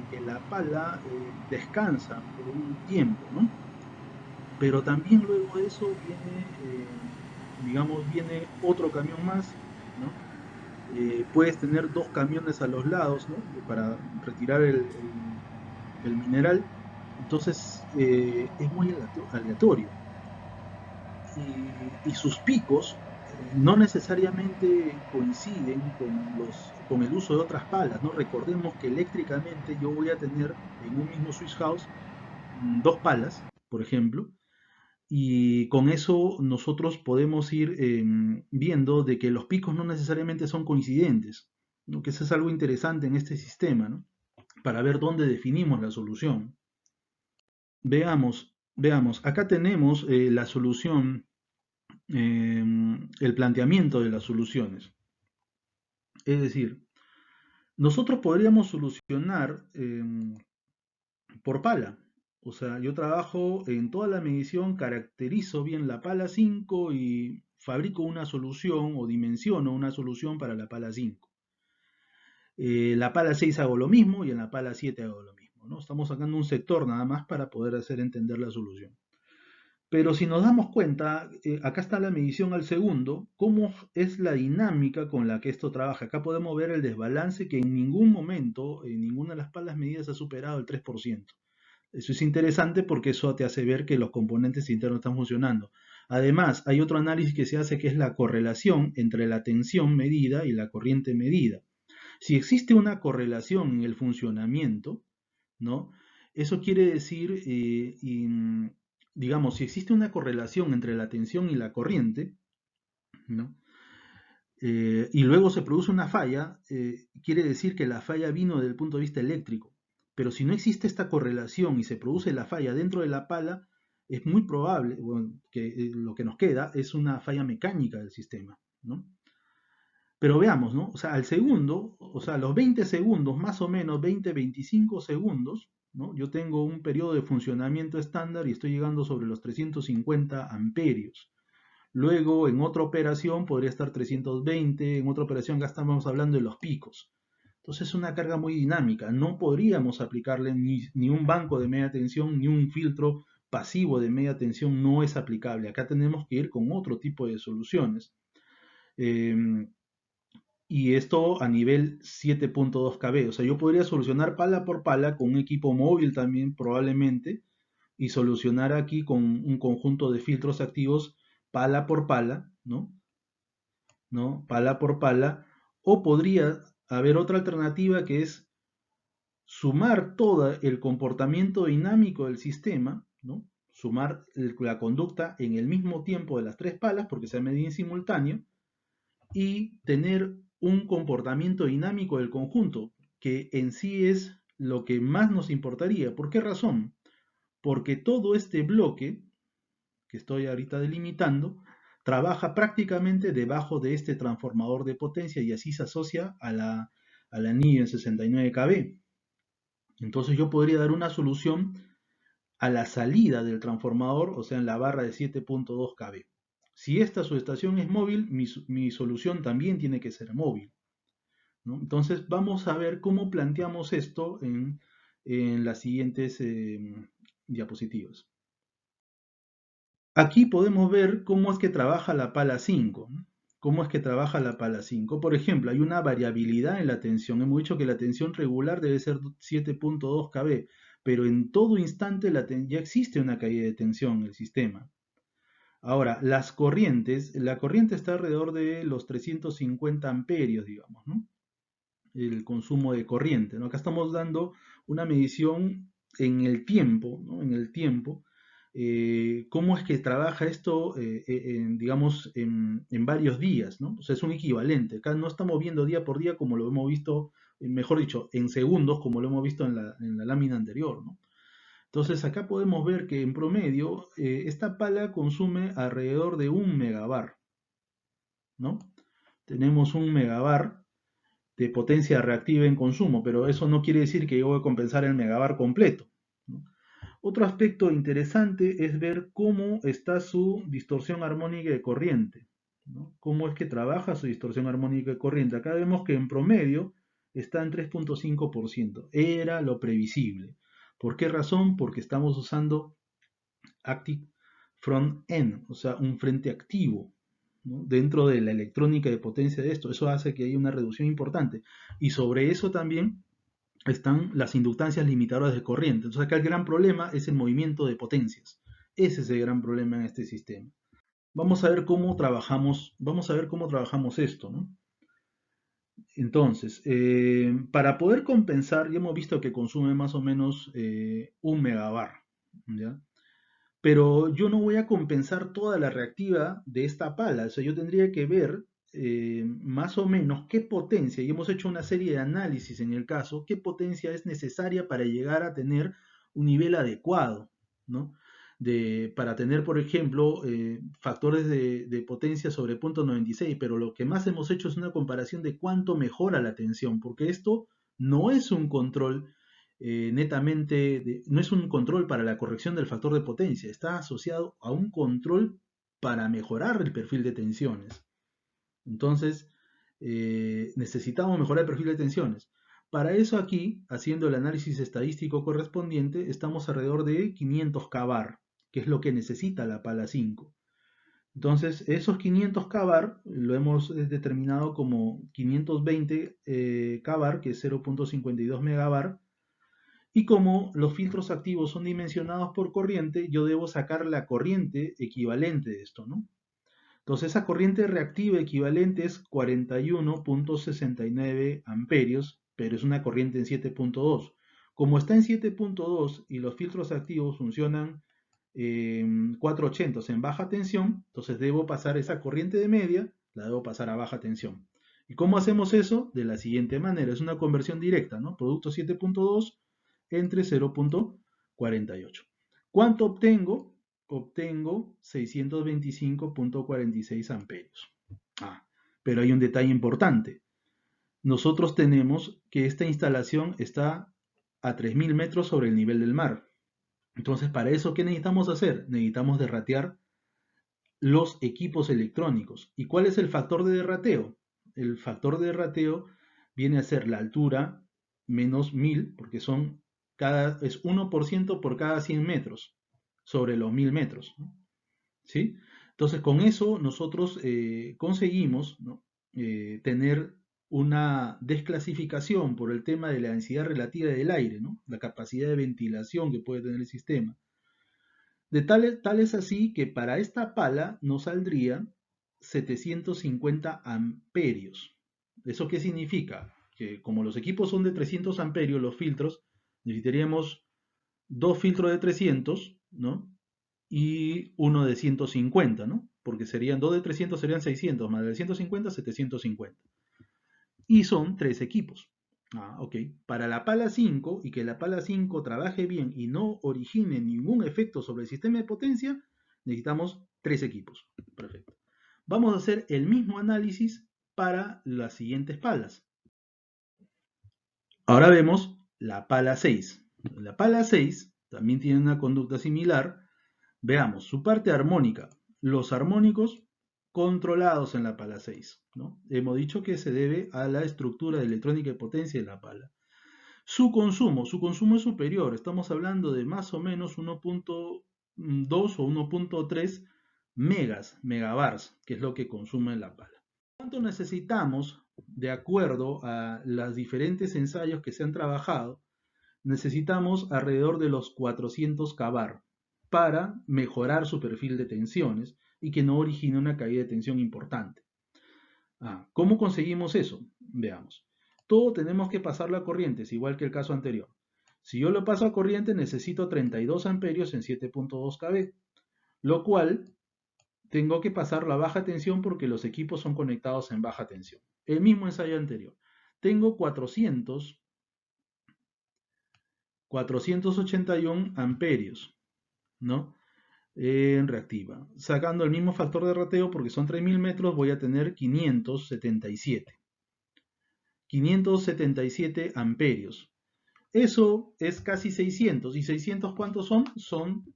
que la pala descansa por un tiempo, ¿no? Pero también luego de eso viene, digamos, viene otro camión más, ¿no? Puedes tener dos camiones a los lados, ¿no? Para retirar el mineral. Entonces es muy aleatorio. Y sus picos no necesariamente coinciden con el uso de otras palas, ¿no? Recordemos que eléctricamente yo voy a tener en un mismo switch house dos palas, por ejemplo, y con eso nosotros podemos ir viendo de que los picos no necesariamente son coincidentes, ¿no? Que eso es algo interesante en este sistema, ¿no? Para ver dónde definimos la solución. Veamos, acá tenemos la solución, el planteamiento de las soluciones. Es decir, nosotros podríamos solucionar por pala. O sea, yo trabajo en toda la medición, caracterizo bien la pala 5 y fabrico una solución o dimensiono una solución para la pala 5. La pala 6 hago lo mismo y en la pala 7 hago lo mismo, ¿no? Estamos sacando un sector nada más para poder hacer entender la solución. Pero si nos damos cuenta, acá está la medición al segundo, cómo es la dinámica con la que esto trabaja. Acá podemos ver el desbalance que en ningún momento, en ninguna de las palas medidas ha superado el 3%. Eso es interesante porque eso te hace ver que los componentes internos están funcionando. Además, hay otro análisis que se hace que es la correlación entre la tensión medida y la corriente medida. Si existe una correlación en el funcionamiento, ¿no? Eso quiere decir, digamos, si existe una correlación entre la tensión y la corriente, ¿no? Y luego se produce una falla, quiere decir que la falla vino desde el punto de vista eléctrico. Pero si no existe esta correlación y se produce la falla dentro de la pala, es muy probable bueno, que lo que nos queda es una falla mecánica del sistema, ¿no? Pero veamos, ¿no? O sea, al segundo, o sea, los 20 segundos, más o menos 20, 25 segundos, ¿no? Yo tengo un periodo de funcionamiento estándar y estoy llegando sobre los 350 amperios. Luego, en otra operación podría estar 320, en otra operación ya estamos hablando de los picos. Entonces es una carga muy dinámica. No podríamos aplicarle ni un banco de media tensión, ni un filtro pasivo de media tensión no es aplicable. Acá tenemos que ir con otro tipo de soluciones. Eh, y esto a nivel 7.2 kb. O sea, yo podría solucionar pala por pala con un equipo móvil también probablemente y solucionar aquí con un conjunto de filtros activos pala por pala, ¿no? ¿No? Pala por pala. O podría haber otra alternativa que es sumar todo el comportamiento dinámico del sistema, ¿no? Sumar la conducta en el mismo tiempo de las tres palas porque se medía en simultáneo y tener un comportamiento dinámico del conjunto, que en sí es lo que más nos importaría. ¿Por qué razón? Porque todo este bloque que estoy ahorita delimitando trabaja prácticamente debajo de este transformador de potencia y así se asocia a la NIO en 69 kb. Entonces yo podría dar una solución a la salida del transformador, o sea, en la barra de 7.2 kb. Si esta subestación es móvil, mi solución también tiene que ser móvil, ¿no? Entonces vamos a ver cómo planteamos esto en las siguientes diapositivas. Aquí podemos ver cómo es que trabaja la pala 5, ¿no? ¿Cómo es que trabaja la pala 5? Por ejemplo, hay una variabilidad en la tensión. Hemos dicho que la tensión regular debe ser 7.2 kb, pero en todo instante ya existe una caída de tensión en el sistema. Ahora, las corrientes, la corriente está alrededor de los 350 amperios, digamos, ¿no? El consumo de corriente, ¿no? Acá estamos dando una medición en el tiempo, ¿no? En el tiempo, cómo es que trabaja esto, digamos, en varios días, ¿no? O sea, es un equivalente. Acá no estamos viendo día por día como lo hemos visto, mejor dicho, en segundos como lo hemos visto en la lámina anterior, ¿no? Entonces acá podemos ver que en promedio esta pala consume alrededor de 1 megabar, ¿no? Tenemos 1 megabar de potencia reactiva en consumo, pero eso no quiere decir que yo voy a compensar el megabar completo, ¿no? Otro aspecto interesante es ver cómo está su distorsión armónica de corriente, ¿no? Cómo es que trabaja su distorsión armónica de corriente. Acá vemos que en promedio está en 3.5%. Era lo previsible. ¿Por qué razón? Porque estamos usando Active Front End, o sea, un frente activo, ¿no? Dentro de la electrónica de potencia de esto. Eso hace que haya una reducción importante. Y sobre eso también están las inductancias limitadoras de corriente. Entonces acá el gran problema es el movimiento de potencias. Ese es el gran problema en este sistema. Vamos a ver cómo trabajamos esto, ¿no? Entonces, para poder compensar, ya hemos visto que consume más o menos 1 megabar, ¿ya? Pero yo no voy a compensar toda la reactiva de esta pala. O sea, yo tendría que ver más o menos qué potencia, y hemos hecho una serie de análisis en el caso, qué potencia es necesaria para llegar a tener un nivel adecuado, ¿no? Para tener, por ejemplo, factores de potencia sobre punto 96, pero lo que más hemos hecho es una comparación de cuánto mejora la tensión, porque esto no es un control netamente, no es un control para la corrección del factor de potencia, está asociado a un control para mejorar el perfil de tensiones. Entonces, necesitamos mejorar el perfil de tensiones. Para eso aquí, haciendo el análisis estadístico correspondiente, estamos alrededor de 500 kbar, que es lo que necesita la pala 5. Entonces, esos 500 kbar lo hemos determinado como 520 kbar, que es 0.52 megabar, y como los filtros activos son dimensionados por corriente, yo debo sacar la corriente equivalente de esto, ¿no? Entonces, esa corriente reactiva equivalente es 41.69 amperios, pero es una corriente en 7.2. Como está en 7.2 y los filtros activos funcionan en 480 en baja tensión, entonces debo pasar esa corriente de media, la debo pasar a baja tensión. ¿Y cómo hacemos eso? De la siguiente manera, es una conversión directa, ¿no? Producto 7.2 entre 0.48. ¿Cuánto obtengo? Obtengo 625.46 amperios. Pero hay un detalle importante. Nosotros tenemos que esta instalación está a 3.000 metros sobre el nivel del mar. Entonces, para eso, ¿qué necesitamos hacer? Necesitamos derratear los equipos electrónicos. ¿Y cuál es el factor de derrateo? El factor de derrateo viene a ser la altura menos 1000, porque es 1% por cada 100 metros sobre los 1000 metros. ¿Sí? Entonces, con eso nosotros conseguimos, ¿no? Tener una desclasificación por el tema de la densidad relativa del aire, ¿no? La capacidad de ventilación que puede tener el sistema. Tal es así que para esta pala nos saldría 750 amperios. ¿Eso qué significa? Que como los equipos son de 300 amperios, los filtros, necesitaríamos dos filtros de 300, ¿no? Y uno de 150, ¿no? Porque serían dos de 300 serían 600, más de 150, 750. Y son tres equipos. Ok. Para la pala 5 y que la pala 5 trabaje bien y no origine ningún efecto sobre el sistema de potencia, necesitamos tres equipos. Perfecto. Vamos a hacer el mismo análisis para las siguientes palas. Ahora vemos la pala 6. La pala 6 también tiene una conducta similar. Veamos su parte armónica. Los armónicos controlados en la pala 6, ¿no? Hemos dicho que se debe a la estructura de electrónica y potencia de la pala. Su consumo es superior. Estamos hablando de más o menos 1.2 o 1.3 megabars, que es lo que consume la pala. ¿Cuánto necesitamos de acuerdo a los diferentes ensayos que se han trabajado? Necesitamos alrededor de los 400 kbar para mejorar su perfil de tensiones y que no origine una caída de tensión importante. ¿Cómo conseguimos eso? Veamos. Todo tenemos que pasarlo a corrientes, igual que el caso anterior. Si yo lo paso a corriente, necesito 32 amperios en 7.2 kV, lo cual tengo que pasarlo a baja tensión porque los equipos son conectados en baja tensión. El mismo ensayo anterior. Tengo 481 amperios, ¿no? En reactiva. Sacando el mismo factor de rateo porque son 3.000 metros, voy a tener 577. 577 amperios. Eso es casi 600. ¿Y 600 cuántos son? Son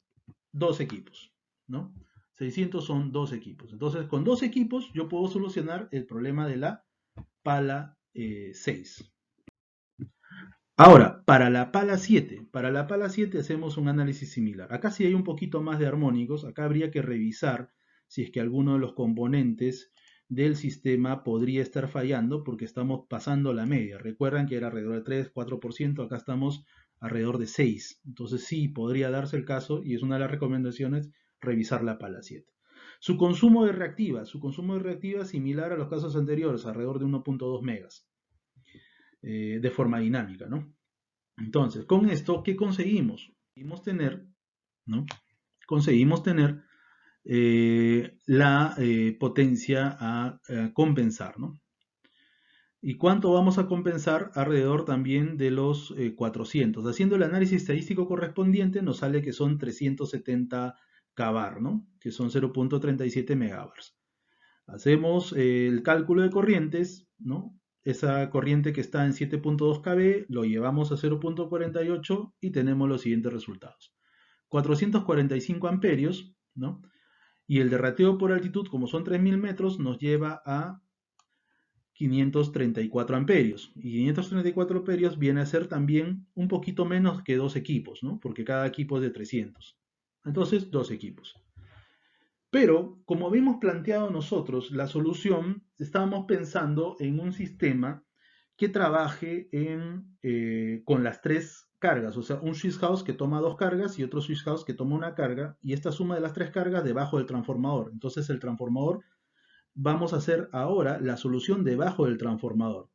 dos equipos, ¿no? 600 son dos equipos. Entonces, con dos equipos yo puedo solucionar el problema de la pala 6. Ahora, para la pala 7 hacemos un análisis similar. Acá sí hay un poquito más de armónicos, acá habría que revisar si es que alguno de los componentes del sistema podría estar fallando porque estamos pasando la media. Recuerdan que era alrededor de 3-4%, acá estamos alrededor de 6%. Entonces sí, podría darse el caso y es una de las recomendaciones revisar la pala 7. Su consumo de reactiva es similar a los casos anteriores, alrededor de 1.2 megas. De forma dinámica, ¿no? Entonces, con esto, ¿qué conseguimos? Conseguimos tener la potencia a compensar, ¿no? ¿Y cuánto vamos a compensar? Alrededor también de los 400. Haciendo el análisis estadístico correspondiente, nos sale que son 370 kbar, ¿no? Que son 0.37 megabars. Hacemos el cálculo de corrientes, ¿no? esa corriente que está en 7.2 kV, lo llevamos a 0.48 y tenemos los siguientes resultados. 445 amperios, ¿no? Y el de rateo por altitud, como son 3000 metros, nos lleva a 534 amperios. Y 534 amperios viene a ser también un poquito menos que dos equipos, ¿no? Porque cada equipo es de 300. Entonces, dos equipos. Pero, como habíamos planteado nosotros, la solución, estábamos pensando en un sistema que trabaje con las tres cargas, o sea, un switch house que toma dos cargas y otro switch house que toma una carga, y esta suma de las tres cargas debajo del transformador. Entonces, el transformador, vamos a hacer ahora la solución debajo del transformador.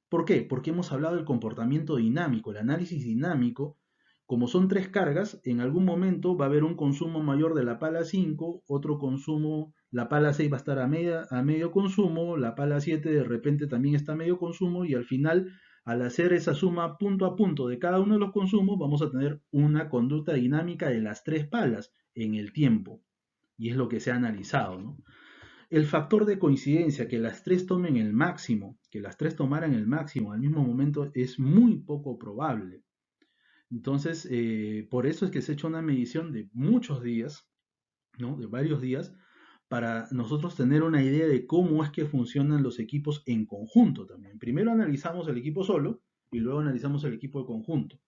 ¿Por qué? Porque hemos hablado del comportamiento dinámico, el análisis dinámico. Como son tres cargas, en algún momento va a haber un consumo mayor de la pala 5, otro consumo, la pala 6 va a estar a medio consumo, la pala 7 de repente también está a medio consumo y al final, al hacer esa suma punto a punto de cada uno de los consumos, vamos a tener una conducta dinámica de las tres palas en el tiempo. Y es lo que se ha analizado, ¿no? El factor de coincidencia, que las tres tomen el máximo, que las tres tomaran el máximo al mismo momento, es muy poco probable. Entonces, por eso es que se ha hecho una medición de muchos días, ¿no? De varios días, para nosotros tener una idea de cómo es que funcionan los equipos en conjunto también. Primero analizamos el equipo solo y luego analizamos el equipo de conjunto,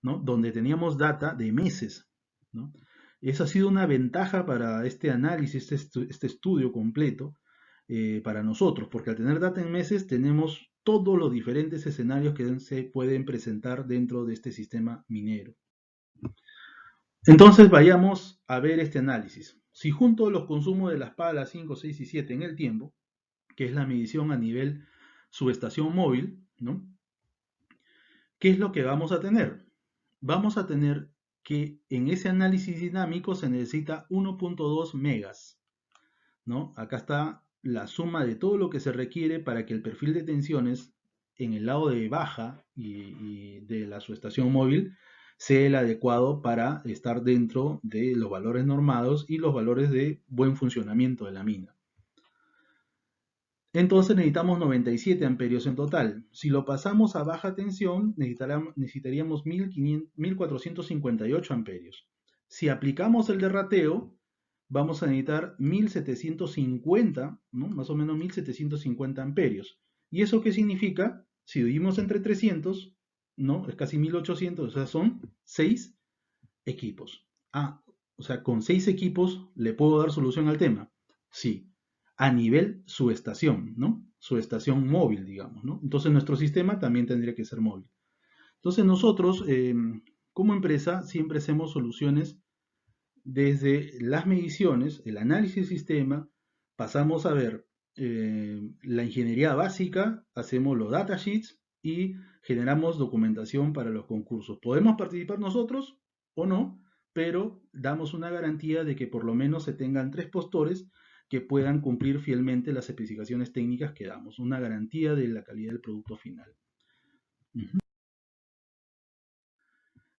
¿no? Donde teníamos data de meses, ¿no? Esa ha sido una ventaja para este análisis, este estudio completo, para nosotros, porque al tener data en meses tenemos todos los diferentes escenarios que se pueden presentar dentro de este sistema minero. Entonces vayamos a ver este análisis. Si junto los consumos de las palas 5, 6 y 7 en el tiempo, que es la medición a nivel subestación móvil, ¿no? ¿Qué es lo que vamos a tener? Vamos a tener que en ese análisis dinámico se necesita 1.2 megas, ¿no? Acá está la suma de todo lo que se requiere para que el perfil de tensiones en el lado de baja y de la subestación móvil sea el adecuado para estar dentro de los valores normados y los valores de buen funcionamiento de la mina. Entonces necesitamos 97 amperios en total. Si lo pasamos a baja tensión, necesitaríamos 1458 amperios. Si aplicamos el de rateo, vamos a necesitar 1750, ¿no? Más o menos 1750 amperios. ¿Y eso qué significa? Si dividimos entre 300, ¿no? Es casi 1800, o sea, son 6 equipos. Ah, o sea, con 6 equipos le puedo dar solución al tema. Sí, a nivel subestación, ¿no? Subestación móvil, digamos, ¿no? Entonces nuestro sistema también tendría que ser móvil. Entonces nosotros, como empresa, siempre hacemos soluciones desde las mediciones, el análisis del sistema, pasamos a ver la ingeniería básica, hacemos los datasheets y generamos documentación para los concursos. Podemos participar nosotros o no, pero damos una garantía de que por lo menos se tengan 3 postores que puedan cumplir fielmente las especificaciones técnicas que damos, una garantía de la calidad del producto final.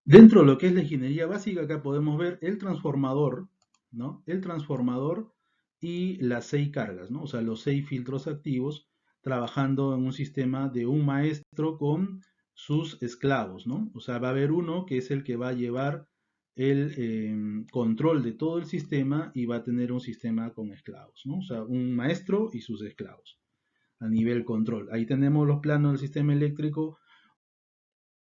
Dentro de lo que es la ingeniería básica, acá podemos ver el transformador, ¿no? El transformador y las 6 cargas, ¿no? O sea, los 6 filtros activos trabajando en un sistema de un maestro con sus esclavos, ¿no? O sea, va a haber uno que es el que va a llevar el control de todo el sistema y va a tener un sistema con esclavos, ¿no? O sea, un maestro y sus esclavos a nivel control. Ahí tenemos los planos del sistema eléctrico.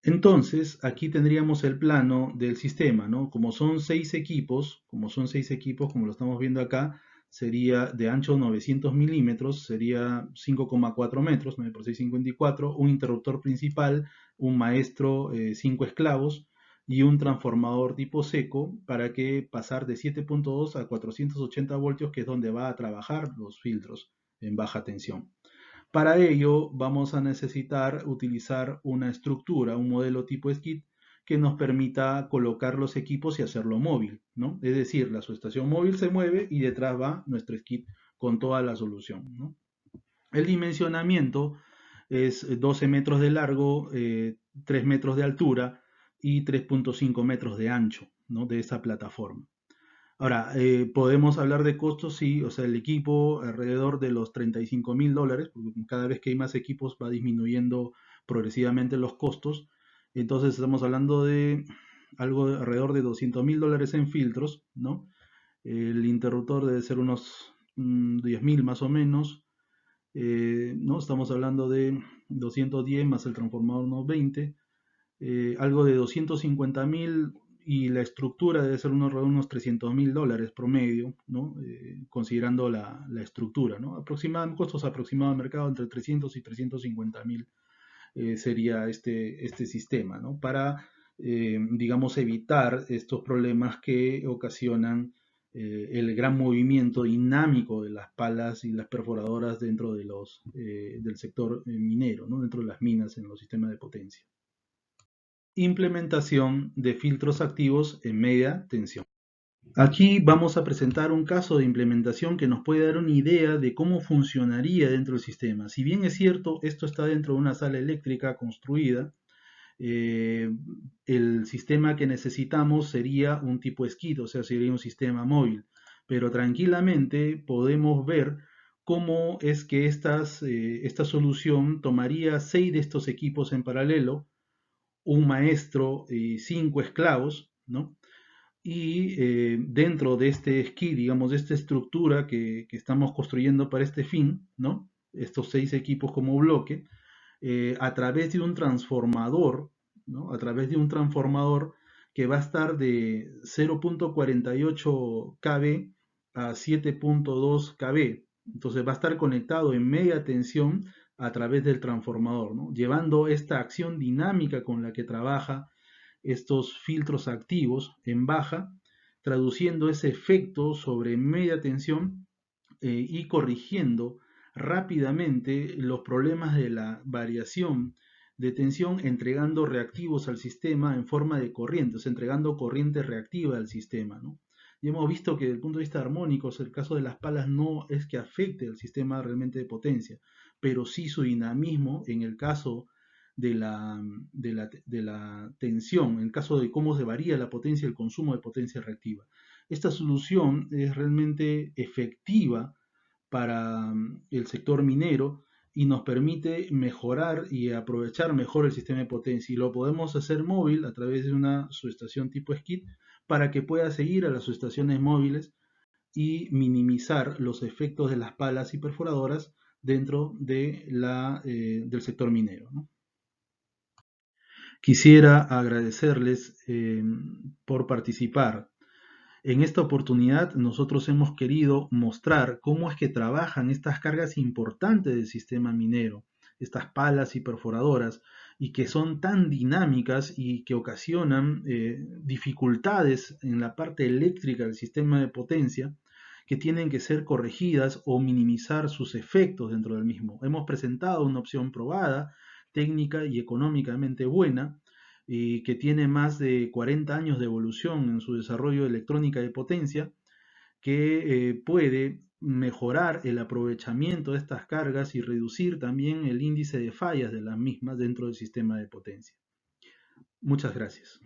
Entonces, aquí tendríamos el plano del sistema, ¿no? Como son 6 equipos, como lo estamos viendo acá, sería de ancho 900 milímetros, sería 5,4 metros, 9 por 6, 54, un interruptor principal, un maestro, 5 esclavos y un transformador tipo seco para que pasar de 7.2 a 480 voltios, que es donde va a trabajar los filtros en baja tensión. Para ello vamos a necesitar utilizar una estructura, un modelo tipo skid que nos permita colocar los equipos y hacerlo móvil, ¿no? Es decir, la subestación móvil se mueve y detrás va nuestro skid con toda la solución, ¿no? El dimensionamiento es 12 metros de largo, 3 metros de altura y 3.5 metros de ancho, ¿no? De esa plataforma. Ahora, podemos hablar de costos, sí, o sea, el equipo alrededor de los $35.000, porque cada vez que hay más equipos va disminuyendo progresivamente los costos. Entonces estamos hablando de algo alrededor de $200.000 en filtros, ¿no? El interruptor debe ser unos 10.000 más o menos, ¿no? Estamos hablando de 210 más el transformador unos 20, algo de 250.000, y la estructura debe ser unos $300.000 promedio, ¿no? Considerando la estructura, ¿no? Costos aproximados de mercado entre 300 y 350.000 sería este sistema, ¿no? Para, digamos, evitar estos problemas que ocasionan el gran movimiento dinámico de las palas y las perforadoras dentro del sector minero, ¿no? Dentro de las minas en los sistemas de potencia. Implementación de filtros activos en media tensión. Aquí vamos a presentar un caso de implementación que nos puede dar una idea de cómo funcionaría dentro del sistema. Si bien es cierto, esto está dentro de una sala eléctrica construida, eh, el sistema que necesitamos sería un tipo skid, o sea, sería un sistema móvil. Pero tranquilamente podemos ver cómo es que esta solución tomaría 6 de estos equipos en paralelo, un maestro y 5 esclavos, ¿no? Y dentro de este esquí, digamos, de esta estructura que estamos construyendo para este fin, ¿no? Estos 6 equipos como bloque, a través de un transformador, ¿no? A través de un transformador que va a estar de 0.48 kV a 7.2 kV. Entonces va a estar conectado en media tensión a través del transformador, ¿no? Llevando esta acción dinámica con la que trabaja estos filtros activos en baja, traduciendo ese efecto sobre media tensión y corrigiendo rápidamente los problemas de la variación de tensión, entregando reactivos al sistema en forma de corrientes, entregando corriente reactiva al sistema, ¿no? Y hemos visto que desde el punto de vista armónico, el caso de las palas no es que afecte al sistema realmente de potencia, pero sí su dinamismo en el caso de la tensión, en el caso de cómo se varía la potencia, el consumo de potencia reactiva. Esta solución es realmente efectiva para el sector minero y nos permite mejorar y aprovechar mejor el sistema de potencia. Y lo podemos hacer móvil a través de una subestación tipo skid para que pueda seguir a las subestaciones móviles y minimizar los efectos de las palas y perforadoras dentro del sector minero, ¿no? Quisiera agradecerles por participar. En esta oportunidad nosotros hemos querido mostrar cómo es que trabajan estas cargas importantes del sistema minero, estas palas y perforadoras, y que son tan dinámicas y que ocasionan dificultades en la parte eléctrica del sistema de potencia, que tienen que ser corregidas o minimizar sus efectos dentro del mismo. Hemos presentado una opción probada, técnica y económicamente buena, y que tiene más de 40 años de evolución en su desarrollo de electrónica de potencia, que puede mejorar el aprovechamiento de estas cargas y reducir también el índice de fallas de las mismas dentro del sistema de potencia. Muchas gracias.